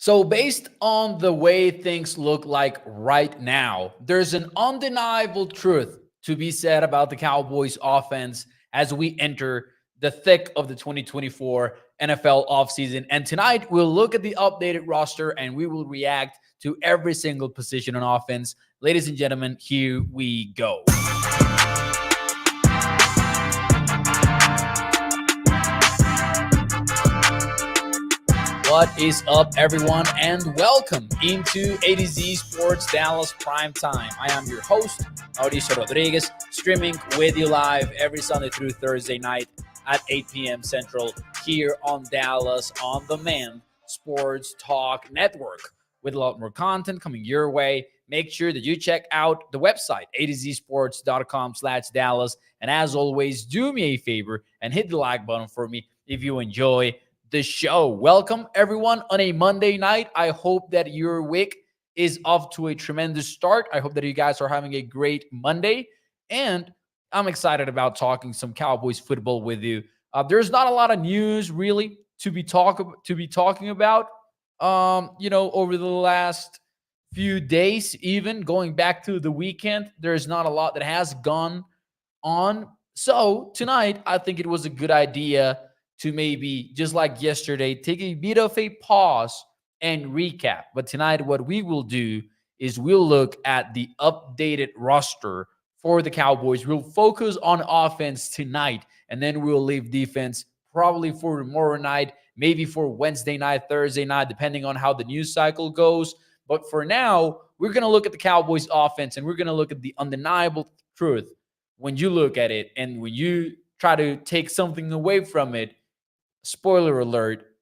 So, based on the way things look like right now, there's an undeniable truth to be said about the Cowboys offense as we enter the thick of the 2024 NFL offseason. And tonight, we'll look at the updated roster and we will react to every single position on offense. Ladies and gentlemen, here we go. What is up, everyone, and welcome into A to Z Sports Dallas Prime Time. I am your host, Mauricio Rodriguez, streaming with you live every Sunday through Thursday night at 8 p.m. Central here on Dallas On Demand Sports Talk Network. With a lot more content coming your way, make sure that you check out the website, atozsports.com/Dallas. And as always, do me a favor and hit the like button for me if you enjoy the show. Welcome, everyone, on a Monday night. I hope that your week is off to a tremendous start. I hope that you guys are having a great Monday. And I'm excited about talking some Cowboys football with you. There's not a lot of news really to be talking about. Over the last few days, even going back to the weekend, there's not a lot that has gone on. So tonight, I think it was a good idea to maybe, just like yesterday, take a bit of a pause and recap. But tonight, what we will do is we'll look at the updated roster for the Cowboys. We'll focus on offense tonight, and then we'll leave defense probably for tomorrow night, maybe for Wednesday night, Thursday night, depending on how the news cycle goes. But for now, we're going to look at the Cowboys offense, and we're going to look at the undeniable truth when you look at it and when you try to take something away from it. Spoiler alert,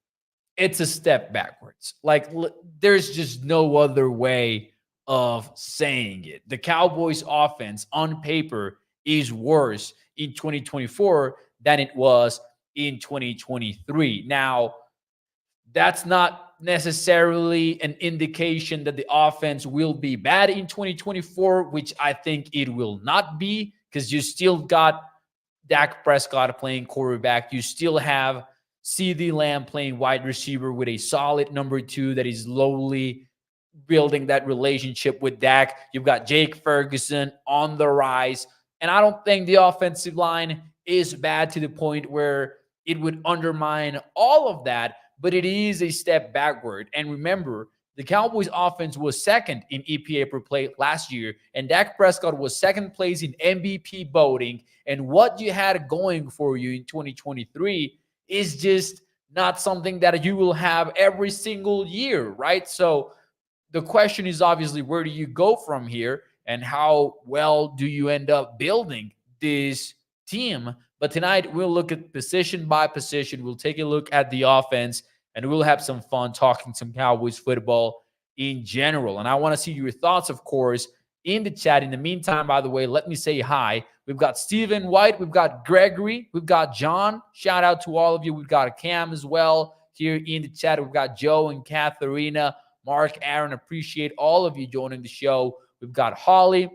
it's a step backwards. Like, there's just no other way of saying it. The Cowboys offense on paper is worse in 2024 than it was in 2023. Now, that's not necessarily an indication that the offense will be bad in 2024, which I think it will not be, because you still got Dak Prescott playing quarterback. You still have CeeDee Lamb playing wide receiver with a solid number two that is slowly building that relationship with Dak. You've got Jake Ferguson on the rise. And I don't think the offensive line is bad to the point where it would undermine all of that, but it is a step backward. And remember, the Cowboys offense was second in EPA per play last year, and Dak Prescott was second place in MVP voting. And what you had going for you in 2023 is just not something that you will have every single year, right? So the question is obviously, where do you go from here, and how well do you end up building this team? But tonight we'll look at position by position. We'll take a look at the offense, and we'll have some fun talking some Cowboys football in general. And I want to see your thoughts, of course, in the chat. In the meantime, by the way, let me say hi. We've got Stephen White. We've got Gregory. We've got John. Shout out to all of you. We've got Cam as well here in the chat. We've got Joe and Katharina, Mark, Aaron. Appreciate all of you joining the show. We've got Holly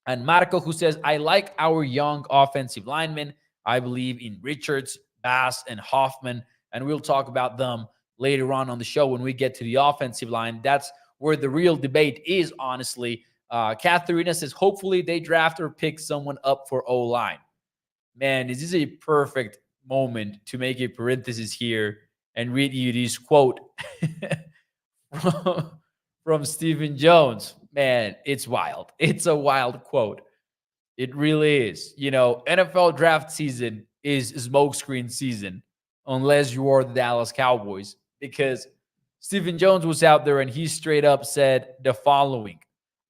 and Marco, who says, I like our young offensive linemen. I believe in Richards, Bass, and Hoffman. And we'll talk about them later on the show when we get to the offensive line. That's where the real debate is, honestly. Katharina says, hopefully they draft or pick someone up for O-line. Man, this is a perfect moment to make a parenthesis here and read you this quote from Stephen Jones. Man, it's wild. It's a wild quote. It really is. You know, NFL draft season is smokescreen season, unless you are the Dallas Cowboys, because Stephen Jones was out there and he straight up said the following.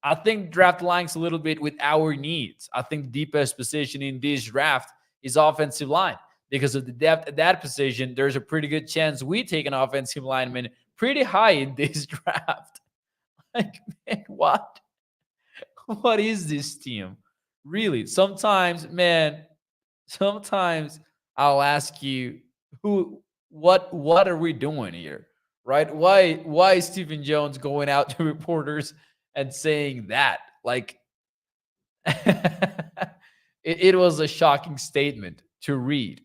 I think draft aligns a little bit with our needs. I think the deepest position in this draft is offensive line. Because of the depth at that position, there's a pretty good chance we take an offensive lineman pretty high in this draft. Like, man, what? What is this team? Really? Sometimes I'll ask you, what are we doing here? Right? Why is Stephen Jones going out to reporters and saying that? Like, it was a shocking statement to read.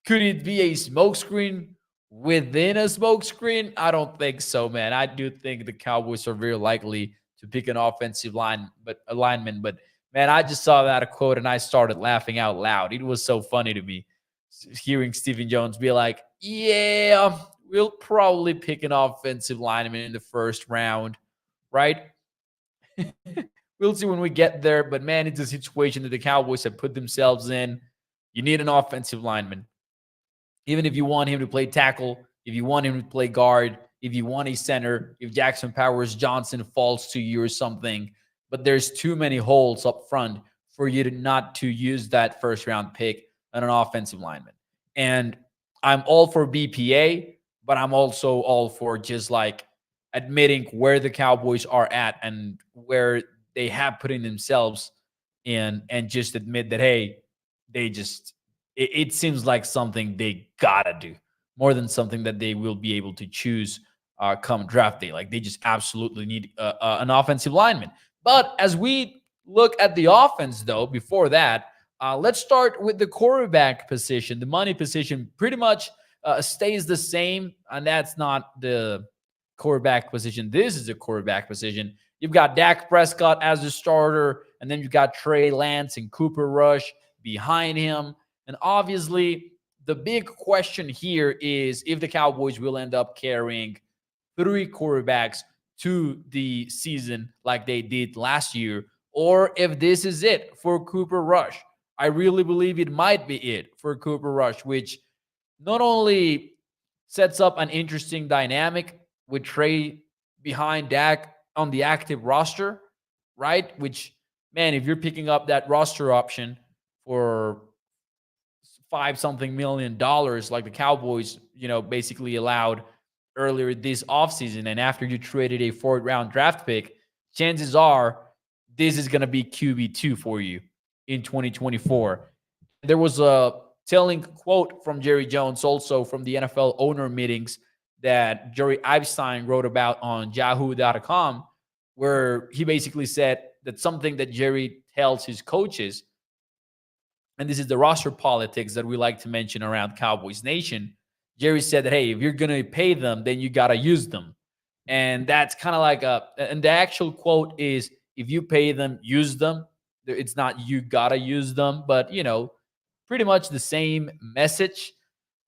Could it be a smokescreen? within a smoke screen? I don't think so, man. I do think the Cowboys are very likely to pick an offensive line, but alignment. But man, I just saw that quote and I started laughing out loud. It was so funny to me hearing Stephen Jones be like, "Yeah, we'll probably pick an offensive lineman in the first round, right?" We'll see when we get there. But man, it's a situation that the Cowboys have put themselves in. You need an offensive lineman. Even if you want him to play tackle, if you want him to play guard, if you want a center, if Jackson Powers Johnson falls to you or something, but there's too many holes up front for you to not to use that first round pick on an offensive lineman. And I'm all for BPA, but I'm also all for just like admitting where the Cowboys are at and where they have putting themselves in, and just admit that, hey, they just it seems like something they gotta do more than something that they will be able to choose come draft day. Like they just absolutely need an offensive lineman. But as we look at the offense, though, before that, let's start with the quarterback position. The money position pretty much stays the same, and that's not the quarterback position. This is a quarterback position. You've got Dak Prescott as the starter, and then you've got Trey Lance and Cooper Rush behind him. And obviously, the big question here is if the Cowboys will end up carrying three quarterbacks to the season like they did last year, or if this is it for Cooper Rush. I really believe it might be it for Cooper Rush, which not only sets up an interesting dynamic with Trey behind Dak on the active roster, right? Which, man, if you're picking up that roster option for five something $1 million like the Cowboys, basically allowed earlier this offseason, and after you traded a fourth round draft pick, chances are this is going to be QB2 for you in 2024. There was a telling quote from Jerry Jones, also from the NFL owner meetings, that Jerry Epstein wrote about on Yahoo.com, where he basically said that something that Jerry tells his coaches, and this is the roster politics that we like to mention around Cowboys Nation. Jerry said that, hey, if you're going to pay them, then you got to use them. And that's kind of like and the actual quote is, if you pay them, use them. It's not you got to use them, but, pretty much the same message.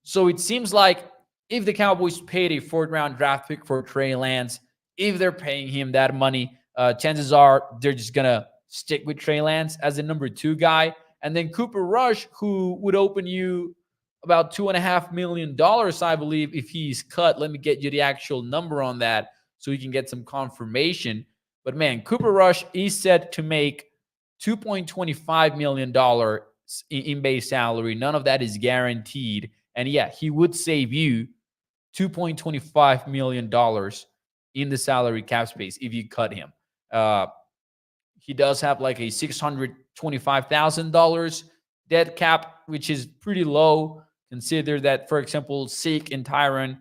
So it seems like if the Cowboys paid a fourth round draft pick for Trey Lance, if they're paying him that money, chances are they're just going to stick with Trey Lance as the number 2 guy. And then Cooper Rush, who would open you about $2.5 million, I believe, if he's cut. Let me get you the actual number on that so you can get some confirmation. But man, Cooper Rush is set to make $2.25 million in base salary. None of that is guaranteed. And yeah, he would save you $2.25 million in the salary cap space if you cut him. He does have like a $625,000 dead cap, which is pretty low. Consider that, for example, Zeke and Tyron,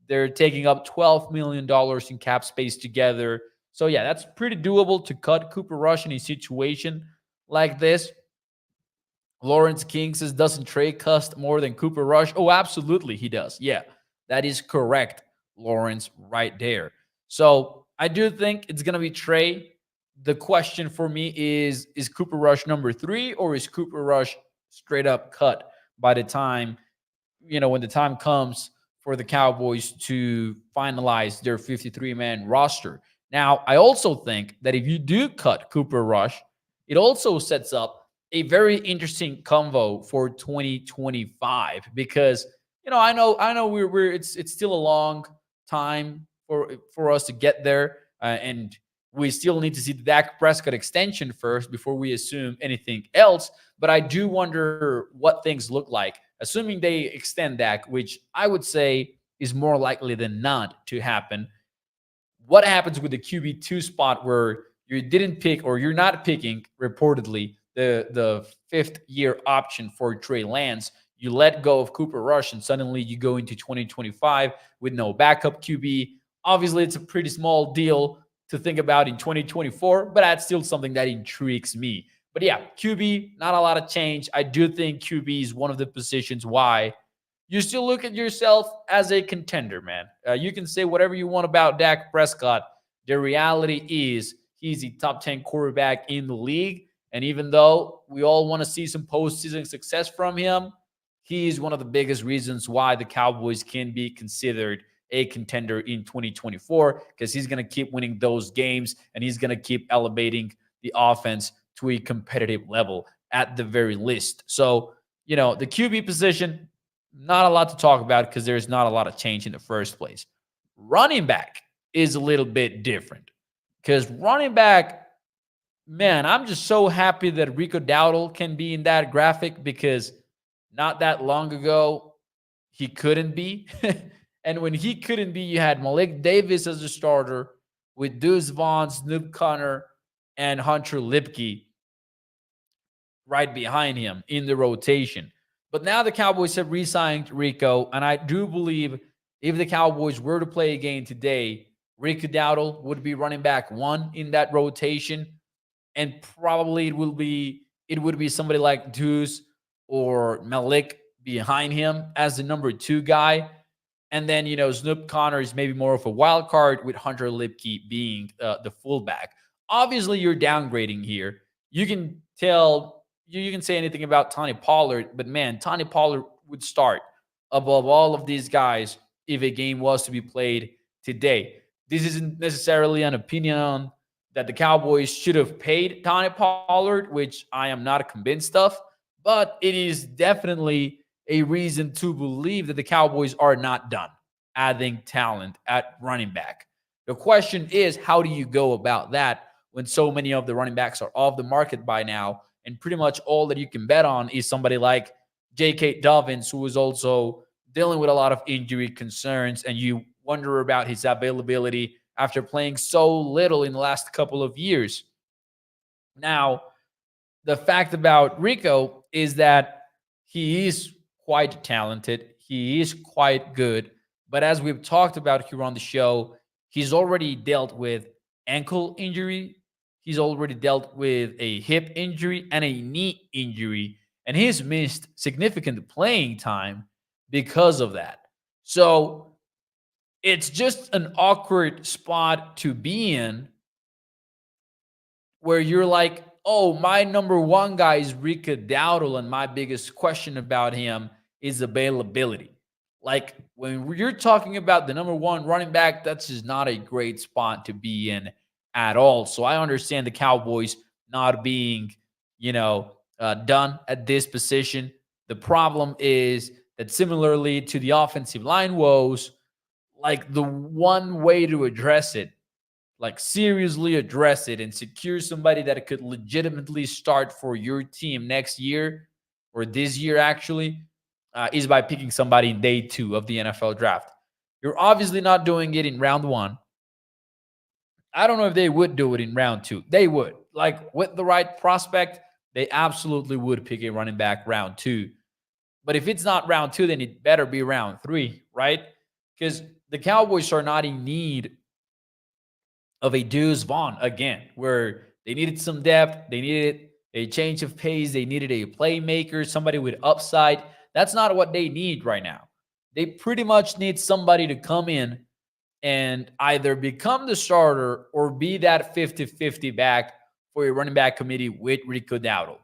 they're taking up $12 million in cap space together. So yeah, that's pretty doable to cut Cooper Rush in a situation like this. Lawrence King says, doesn't Trey cost more than Cooper Rush? Oh, absolutely, he does. Yeah, that is correct, Lawrence, right there. So I do think it's going to be Trey. The question for me is Cooper Rush number 3, or is Cooper Rush straight up cut by the time, when the time comes for the Cowboys to finalize their 53-man roster? Now, I also think that if you do cut Cooper Rush, it also sets up a very interesting convo for 2025, because I know we're it's still a long time for us to get there, and we still need to see the Dak Prescott extension first before we assume anything else. But I do wonder what things look like, assuming they extend Dak, which I would say is more likely than not to happen. What happens with the QB2 spot where you didn't pick, or you're not picking, reportedly, the 5th-year option for Trey Lance? You let go of Cooper Rush, and suddenly you go into 2025 with no backup QB. Obviously, it's a pretty small deal to think about in 2024, but that's still something that intrigues me. But yeah, QB, not a lot of change. I do think QB is one of the positions why you still look at yourself as a contender, man. You can say whatever you want about Dak Prescott. The reality is he's a top 10 quarterback in the league. And even though we all want to see some postseason success from him, he's one of the biggest reasons why the Cowboys can be considered a contender in 2024, because he's going to keep winning those games and he's going to keep elevating the offense to a competitive level at the very least. So, the QB position, not a lot to talk about because there's not a lot of change in the first place. Running back is a little bit different because running back, man, I'm just so happy that Rico Dowdle can be in that graphic because not that long ago, he couldn't be. And when he couldn't be, you had Malik Davis as a starter with Deuce Vaughn, Snoop Connor, and Hunter Lipke right behind him in the rotation. But now the Cowboys have re-signed Rico, and I do believe if the Cowboys were to play a game today, Rico Dowdle would be running back one in that rotation, and probably it would be somebody like Deuce or Malik behind him as the number two guy. And then, Snoop Connor is maybe more of a wild card with Hunter Lipke being the fullback. Obviously, you're downgrading here. You can tell, you can say anything about Tony Pollard, but man, Tony Pollard would start above all of these guys if a game was to be played today. This isn't necessarily an opinion that the Cowboys should have paid Tony Pollard, which I am not convinced of, but it is definitely a reason to believe that the Cowboys are not done adding talent at running back. The question is, how do you go about that when so many of the running backs are off the market by now, and pretty much all that you can bet on is somebody like J.K. Dobbins, who is also dealing with a lot of injury concerns, and you wonder about his availability after playing so little in the last couple of years. Now, the fact about Rico is that he is quite talented. He is quite good. But as we've talked about here on the show, he's already dealt with ankle injury. He's already dealt with a hip injury and a knee injury. And he's missed significant playing time because of that. So it's just an awkward spot to be in where you're like, oh, my number one guy is Rico Dowdle, and my biggest question about him is availability. Like, when you're talking about the number one running back, that's just not a great spot to be in at all. So I understand the Cowboys not being, done at this position. The problem is that similarly to the offensive line woes, like the one way to address it, like seriously address it and secure somebody that could legitimately start for your team next year or this year actually, is by picking somebody in day 2 of the NFL draft. You're obviously not doing it in round 1. I don't know if they would do it in round 2. They would. Like, with the right prospect, they absolutely would pick a running back round 2. But if it's not round 2, then it better be round 3, right? Because the Cowboys are not in need of a Deuce Vaughn again, where they needed some depth, they needed a change of pace, they needed a playmaker, somebody with upside. That's not what they need right now. They pretty much need somebody to come in and either become the starter or be that 50-50 back for a running back committee with Rico Dowdle.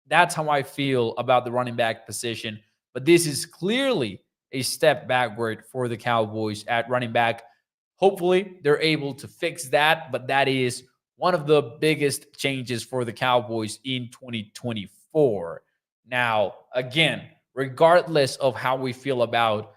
That's how I feel about the running back position. But this is clearly a step backward for the Cowboys at running back. Hopefully, they're able to fix that, but that is one of the biggest changes for the Cowboys in 2024. Now, again, regardless of how we feel about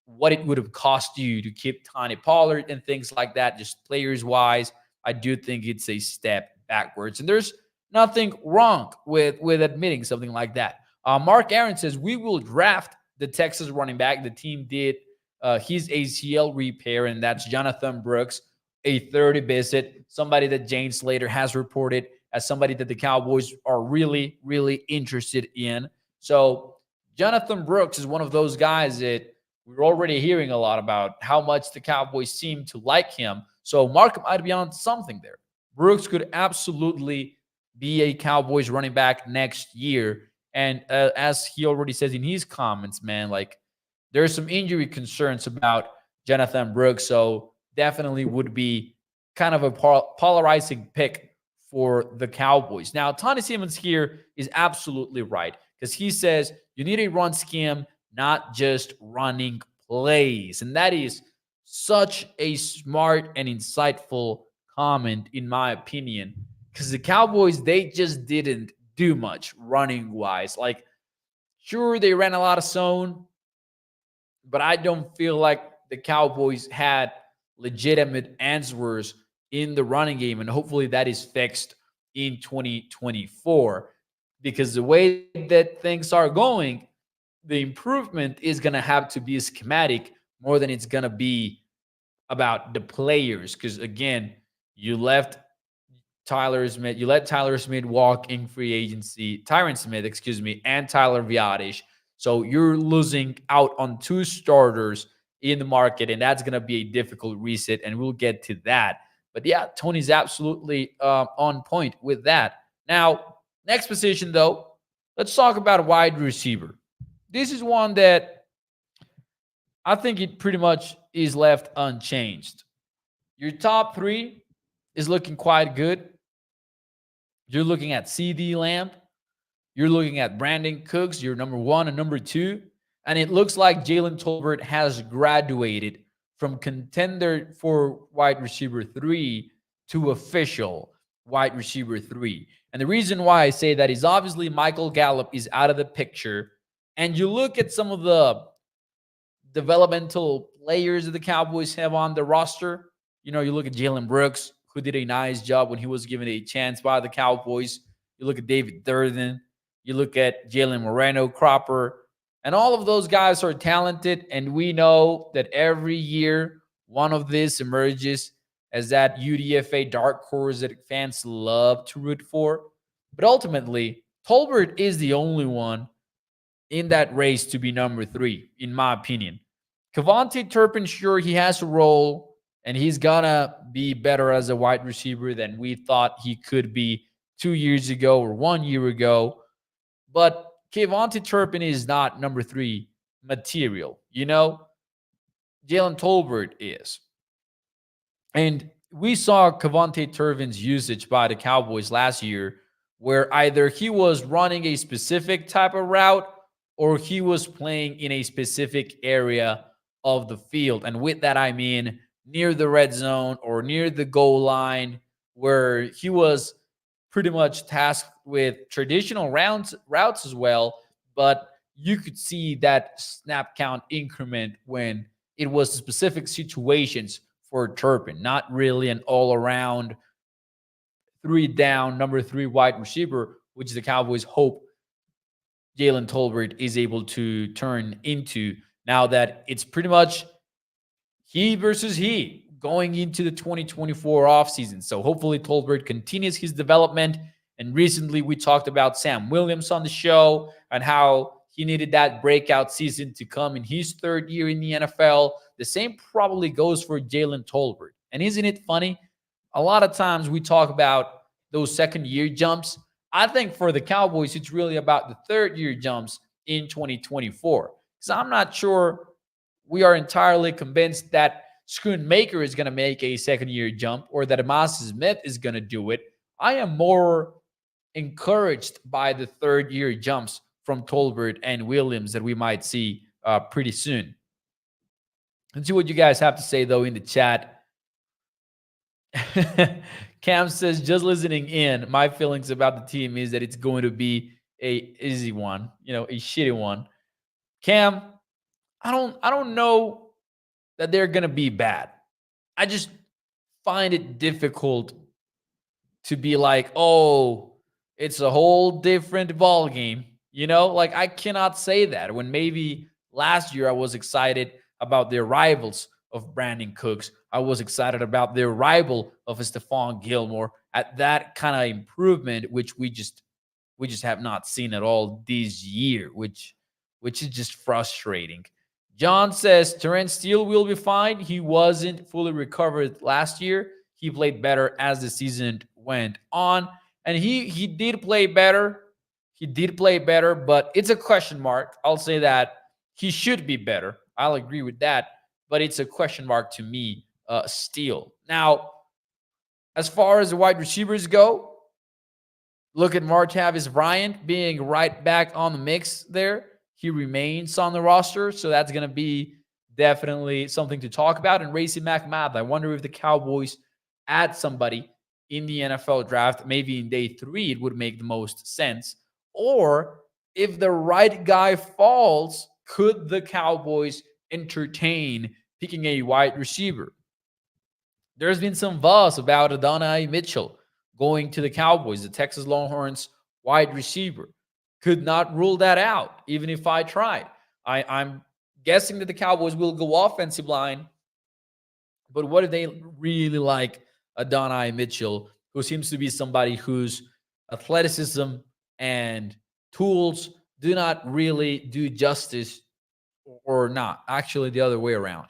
what it would have cost you to keep Tony Pollard and things like that, just players-wise, I do think it's a step backwards. And there's nothing wrong with admitting something like that. Mark Aaron says, we will draft the Texas running back. The team did his ACL repair, and that's Jonathan Brooks, a 30 visit, somebody that Jane Slater has reported as somebody that the Cowboys are really, really interested in. So Jonathan Brooks is one of those guys that we're already hearing a lot about how much the Cowboys seem to like him. So Mark might be on something there. Brooks could absolutely be a Cowboys running back next year. And as he already says in his comments, man, like, There's some injury concerns about Jonathan Brooks, so definitely would be kind of a polarizing pick for the Cowboys. Now, Tony Simmons here is absolutely right because he says you need a run scheme, not just running plays. And that is such a smart and insightful comment, in my opinion, because the Cowboys, they just didn't do much running wise. Like, sure, they ran a lot of zone, but I don't feel like the Cowboys had legitimate answers in the running game. And hopefully that is fixed in 2024 because the way that things are going, the improvement is going to have to be schematic more than it's going to be about the players. Because again, you left Tyler Smith, you let Tyler Smith walk in free agency, Tyron Smith, excuse me, and Tyler Viadish. So you're losing out on two starters in the market, and that's going to be a difficult reset, and we'll get to that. But yeah, Tony's absolutely on point with that. Now, next position, though, let's talk about wide receiver. This is one that I think it pretty much is left unchanged. Your top three is looking quite good. You're looking at CD Lamb. You're looking at Brandon Cooks, your number one and number two. And it looks like Jalen Tolbert has graduated from contender for wide receiver three to official wide receiver three. And the reason why I say that is obviously Michael Gallup is out of the picture. And you look at some of the developmental players that the Cowboys have on the roster. You know, you look at Jalen Brooks, who did a nice job when he was given a chance by the Cowboys. You look at David Durden. You look at Jalen Moreno, Cropper, and all of those guys are talented. And we know that every year, one of these emerges as that UDFA dark horse that fans love to root for. But ultimately, Tolbert is the only one in that race to be number three, in my opinion. Kevontae Turpin, sure, he has a role, and he's gonna be better as a wide receiver than we thought he could be 2 years ago or 1 year ago. But Kevontae Turpin is not number three material. You know, Jalen Tolbert is. And we saw Kevontae Turpin's usage by the Cowboys last year, where either he was running a specific type of route or he was playing in a specific area of the field. And with that, I mean near the red zone or near the goal line, where he was pretty much tasked with traditional routes as well. But you could see that snap count increment when it was specific situations for Turpin, not really an all around three down, number three wide receiver, which the Cowboys hope Jalen Tolbert is able to turn into now that it's pretty much he versus he going into the 2024 offseason. So hopefully Tolbert continues his development. And recently we talked about Sam Williams on the show and how he needed that breakout season to come in his third year in the NFL. The same probably goes for Jalen Tolbert. And isn't it funny? A lot of times we talk about those second year jumps. I think for the Cowboys, it's really about the third year jumps in 2024. Because I'm not sure we are entirely convinced that Schoonmaker is going to make a second year jump or that Amasa Smith is going to do it. I am more encouraged by the third year jumps from Tolbert and Williams that we might see pretty soon. Let's see what you guys have to say, though, in the chat. Cam says, just listening in, my feelings about the team is that it's going to be a easy one, a shitty one. Cam, I don't know that they're going to be bad. I just find it difficult to be like, oh, it's a whole different ball game. Like I cannot say that when maybe last year I was excited about the arrivals of Brandon Cooks. I was excited about the arrival of Stephon Gilmore at that kind of improvement, which we just have not seen at all this year, which is just frustrating. John says Terrence Steele will be fine. He wasn't fully recovered last year. He played better as the season went on. And he did play better. He did play better, but it's a question mark. I'll say that. He should be better. I'll agree with that, but it's a question mark to me still. Now, as far as the wide receivers go, look at Martavis Bryant being right back on the mix there. He remains on the roster, so that's going to be definitely something to talk about. And Racey McMath, I wonder if the Cowboys add somebody in the NFL draft, maybe in day 3, it would make the most sense. Or if the right guy falls, could the Cowboys entertain picking a wide receiver? There's been some buzz about Adonai Mitchell going to the Cowboys, the Texas Longhorns wide receiver. Could not rule that out, even if I tried. I'm guessing that the Cowboys will go offensive line, but what if they really like Adonai Mitchell, who seems to be somebody whose athleticism and tools do not really do justice, or not? Actually, the other way around.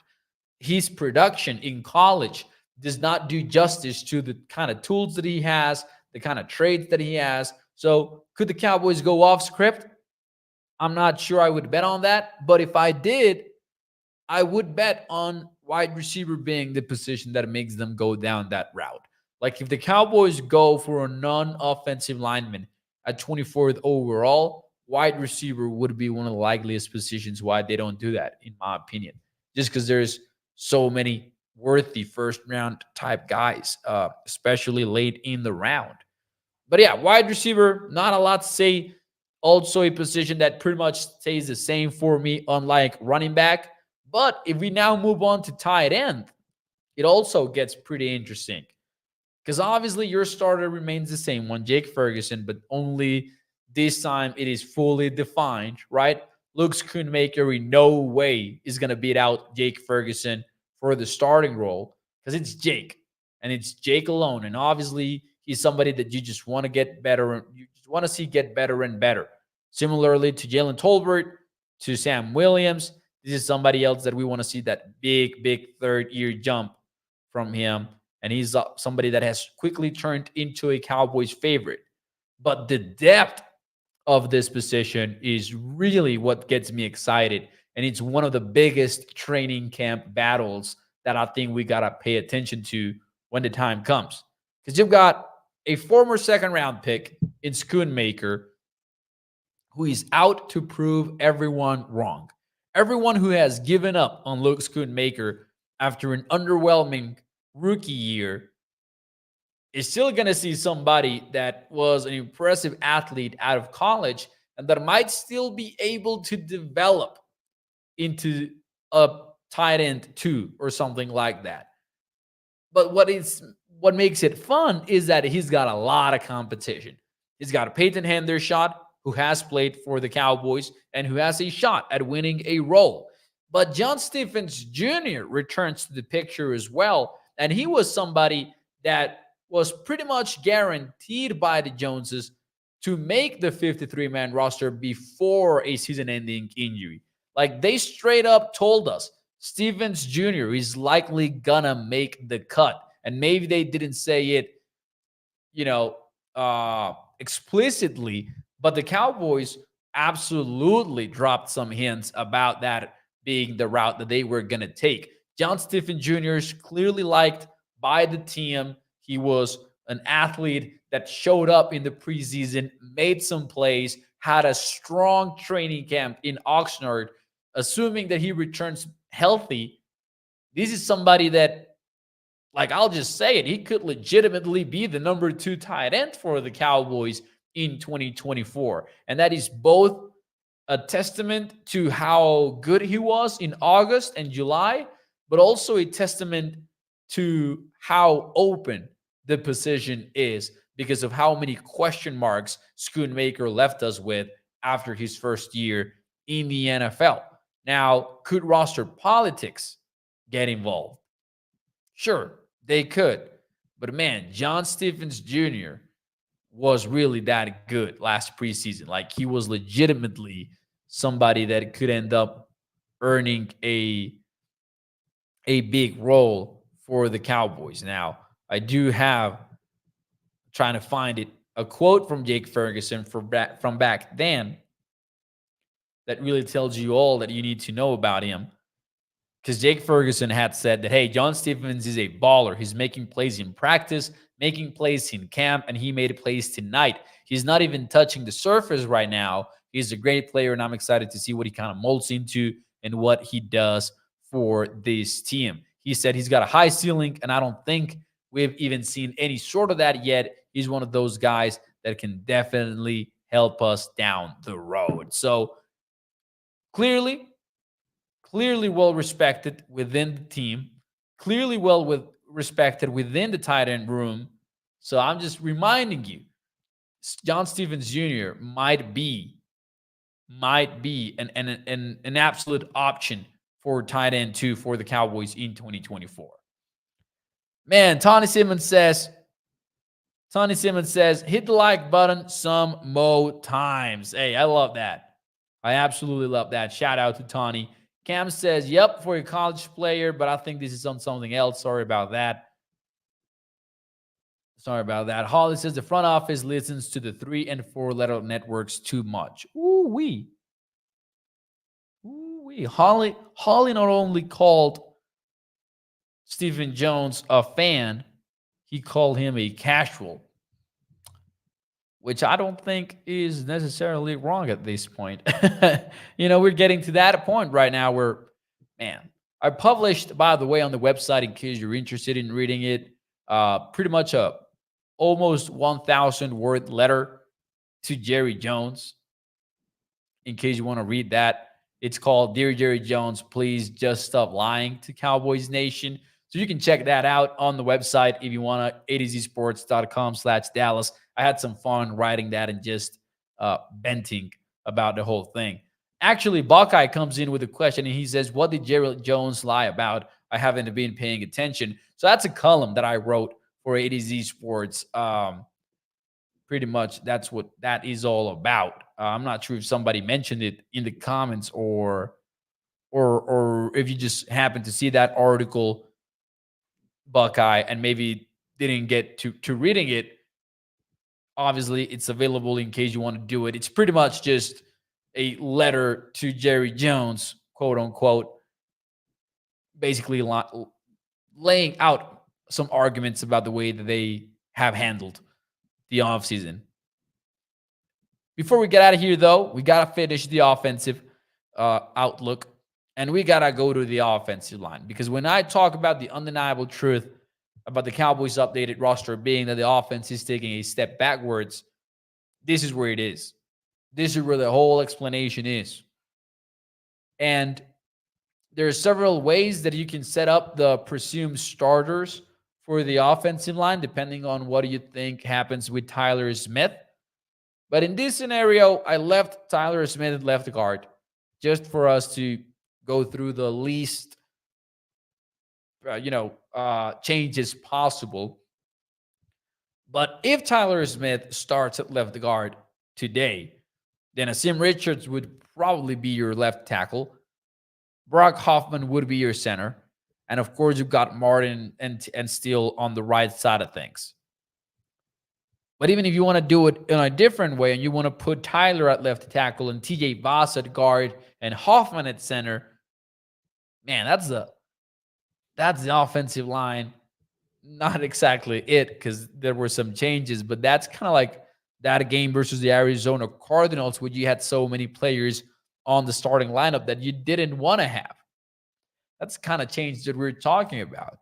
His production in college does not do justice to the kind of tools that he has, the kind of trades that he has. So, could the Cowboys go off script? I'm not sure I would bet on that. But if I did, I would bet on wide receiver being the position that makes them go down that route. Like if the Cowboys go for a non-offensive lineman at 24th overall, wide receiver would be one of the likeliest positions why they don't do that, in my opinion. Just because there's so many worthy first round type guys, especially late in the round. But yeah, wide receiver, not a lot to say. Also, a position that pretty much stays the same for me, unlike running back. But if we now move on to tight end, it also gets pretty interesting. Because obviously your starter remains the same one, Jake Ferguson, but only this time it is fully defined, right? Luke Schoonmaker in no way is going to beat out Jake Ferguson for the starting role because it's Jake and it's Jake alone. And obviously he's somebody that you just want to get better. You just want to see get better and better. Similarly to Jalen Tolbert, to Sam Williams, this is somebody else that we want to see that big third year jump from him. And he's somebody that has quickly turned into a Cowboys favorite. But the depth of this position is really what gets me excited. And it's one of the biggest training camp battles that I think we got to pay attention to when the time comes. Because you've got a former second round pick in Schoonmaker who is out to prove everyone wrong. Everyone who has given up on Luke Schoonmaker after an underwhelming rookie year is still going to see somebody that was an impressive athlete out of college and that might still be able to develop into a tight end 2 or something like that. But what makes it fun is that he's got a lot of competition. He's got a Peyton Hendershot who has played for the Cowboys and who has a shot at winning a role. But John Stephens Jr. returns to the picture as well. And he was somebody that was pretty much guaranteed by the Joneses to make the 53-man roster before a season-ending injury. Like they straight up told us, Stephens Jr. is likely gonna make the cut. And maybe they didn't say it, explicitly, but the Cowboys absolutely dropped some hints about that being the route that they were going to take. John Stephens Jr. is clearly liked by the team. He was an athlete that showed up in the preseason, made some plays, had a strong training camp in Oxnard. Assuming that he returns healthy, this is somebody that, like, I'll just say it, he could legitimately be the number 2 tight end for the Cowboys in 2024. And that is both a testament to how good he was in August and July, but also a testament to how open the position is because of how many question marks Schoonmaker left us with after his first year in the NFL. Now, could roster politics get involved? Sure, they could. But man, John Stephens Jr. was really that good last preseason. Like he was legitimately somebody that could end up earning a big role for the Cowboys. Now, I do have trying to find it a quote from Jake Ferguson from back then. that really tells you all that you need to know about him. Because Jake Ferguson had said that, hey, John Stevens is a baller. He's making plays in practice, making plays in camp, and he made plays tonight. He's not even touching the surface right now. He's a great player, and I'm excited to see what he kind of molds into and what he does for this team. He said he's got a high ceiling, and I don't think we've even seen any sort of that yet. He's one of those guys that can definitely help us down the road. So clearly, well respected within the team, clearly respected within the tight end room. So I'm just reminding you, John Stevens Jr. might be an absolute option for tight end 2 for the Cowboys in 2024. Man, Tony Simmons says, hit the like button some more times. Hey, I love that. I absolutely love that. Shout out to Tony. Cam says, yep, for a college player, but I think this is on something else. Sorry about that. Holly says the front office listens to the 3 and 4 letter networks too much. Ooh-wee. Holly not only called Stephen Jones a fan, he called him a casual, which I don't think is necessarily wrong at this point. We're getting to that point right now where, man, I published, by the way, on the website, in case you're interested in reading it, pretty much a almost 1,000 word letter to Jerry Jones. In case you want to read that, it's called Dear Jerry Jones, Please Just Stop Lying to Cowboys Nation. So you can check that out on the website if you want to, atozsports.com/Dallas. I had some fun writing that and just venting about the whole thing. Actually, Buckeye comes in with a question, and he says, what did Jerry Jones lie about? I haven't been paying attention. So that's a column that I wrote for ATZ Sports. Pretty much that's what that is all about. I'm not sure if somebody mentioned it in the comments or if you just happened to see that article, Buckeye, and maybe didn't get to reading it. Obviously, it's available in case you want to do it. It's pretty much just a letter to Jerry Jones, quote unquote, basically laying out some arguments about the way that they have handled the offseason. Before we get out of here, though, we got to finish the offensive outlook, and we got to go to the offensive line. Because when I talk about the undeniable truth about the Cowboys' updated roster being that the offense is taking a step backwards, this is where it is. This is where the whole explanation is. And there are several ways that you can set up the presumed starters for the offensive line, depending on what you think happens with Tyler Smith. But in this scenario, I left Tyler Smith at left guard just for us to go through the least, changes possible. But if Tyler Smith starts at left guard today, then Asim Richards would probably be your left tackle. Brock Hoffman would be your center. And of course, you've got Martin and Steele on the right side of things. But even if you want to do it in a different way and you want to put Tyler at left tackle and TJ Voss at guard and Hoffman at center, man, that's the offensive line. Not exactly it, because there were some changes, but that's kind of like that game versus the Arizona Cardinals, where you had so many players on the starting lineup that you didn't want to have. That's kind of change that we're talking about.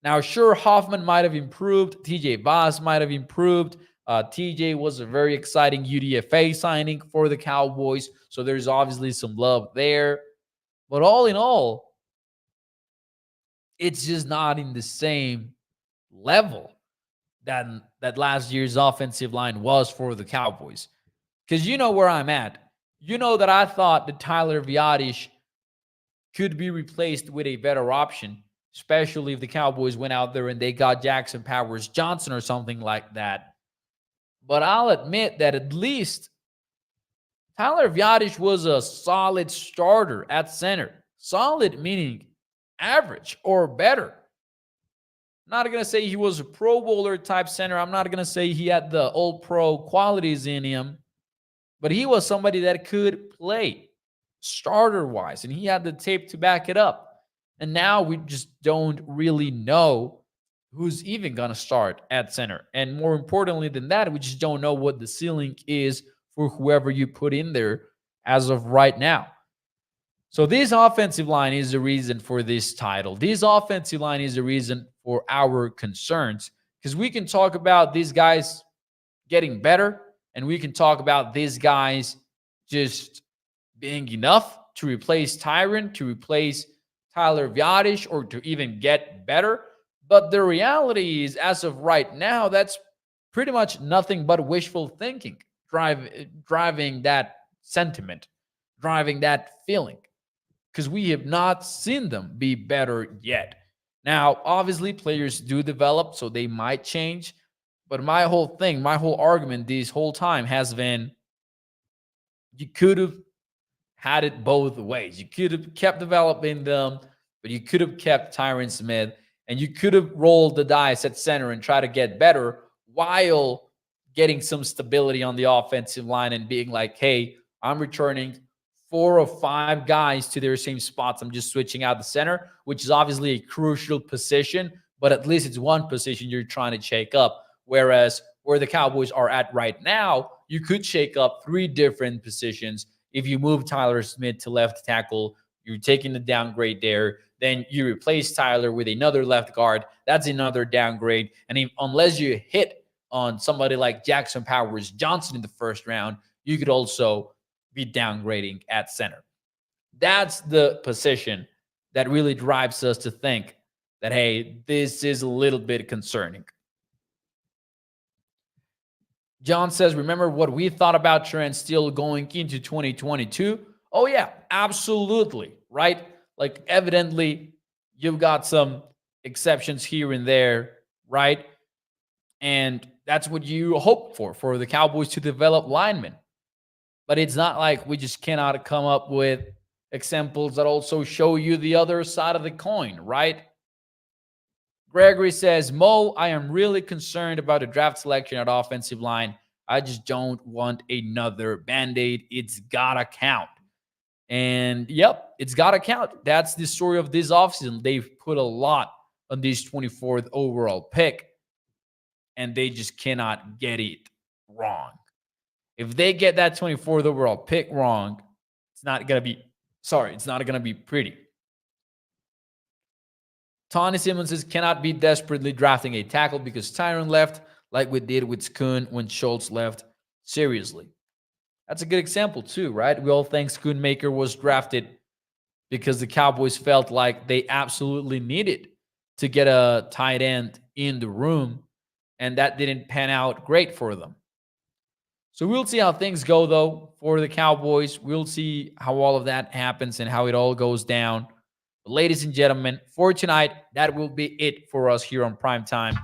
Now, sure, Hoffman might have improved. TJ Voss might have improved. TJ was a very exciting UDFA signing for the Cowboys, so there's obviously some love there. But all in all, it's just not in the same level that last year's offensive line was for the Cowboys. Because you know where I'm at. You know that I thought that Tyler Viadish could be replaced with a better option, especially if the Cowboys went out there and they got Jackson Powers Johnson or something like that. But I'll admit that at least Tyler Viadish was a solid starter at center. Solid meaning average or better. I'm not going to say he was a Pro Bowler type center. I'm not going to say he had the all-pro qualities in him. But he was somebody that could play. starter wise, and he had the tape to back it up. And now we just don't really know who's even going to start at center. And more importantly than that, we just don't know what the ceiling is for whoever you put in there as of right now. So this offensive line is the reason for this title. This offensive line is the reason for our concerns, because we can talk about these guys getting better, and we can talk about these guys just being enough to replace Tyron, to replace Tyler Viadish, or to even get better. But the reality is, as of right now, that's pretty much nothing but wishful thinking, driving that sentiment, driving that feeling, because we have not seen them be better yet. Now, obviously, players do develop, so they might change. But my whole thing, my whole argument this whole time has been, you could have had it both ways. You could have kept developing them, but you could have kept Tyron Smith, and you could have rolled the dice at center and try to get better while getting some stability on the offensive line and being like, hey, I'm returning 4 or 5 guys to their same spots. I'm just switching out the center, which is obviously a crucial position, but at least it's one position you're trying to shake up. Whereas where the Cowboys are at right now, you could shake up 3 different positions. If you move Tyler Smith to left tackle, you're taking the downgrade there. Then you replace Tyler with another left guard. That's another downgrade. And unless you hit on somebody like Jackson Powers Johnson in the first round, you could also be downgrading at center. That's the position that really drives us to think that, hey, this is a little bit concerning. John says, remember what we thought about Trent Steele going into 2022? Oh, yeah, absolutely, right? Like, evidently, you've got some exceptions here and there, right? And that's what you hope for the Cowboys to develop linemen. But it's not like we just cannot come up with examples that also show you the other side of the coin, right? Gregory says, Mo, I am really concerned about the draft selection at offensive line. I just don't want another Band-Aid. It's got to count. And, yep, it's got to count. That's the story of this offseason. They've put a lot on this 24th overall pick, and they just cannot get it wrong. If they get that 24th overall pick wrong, it's not going to be pretty. Tony Simmons says, cannot be desperately drafting a tackle because Tyron left like we did with Schoon when Schultz left. Seriously. That's a good example too, right? We all think Schoonmaker was drafted because the Cowboys felt like they absolutely needed to get a tight end in the room, and that didn't pan out great for them. So we'll see how things go, though, for the Cowboys. We'll see how all of that happens and how it all goes down. But ladies and gentlemen, for tonight, that will be it for us here on Primetime.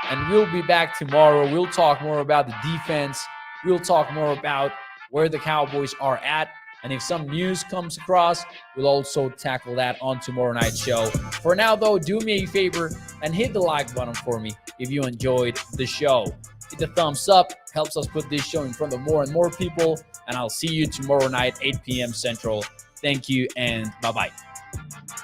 And we'll be back tomorrow. We'll talk more about the defense. We'll talk more about where the Cowboys are at. And if some news comes across, we'll also tackle that on tomorrow night's show. For now, though, do me a favor and hit the like button for me if you enjoyed the show. Hit the thumbs up. Helps us put this show in front of more and more people. And I'll see you tomorrow night, 8 p.m. Central. Thank you, and bye-bye.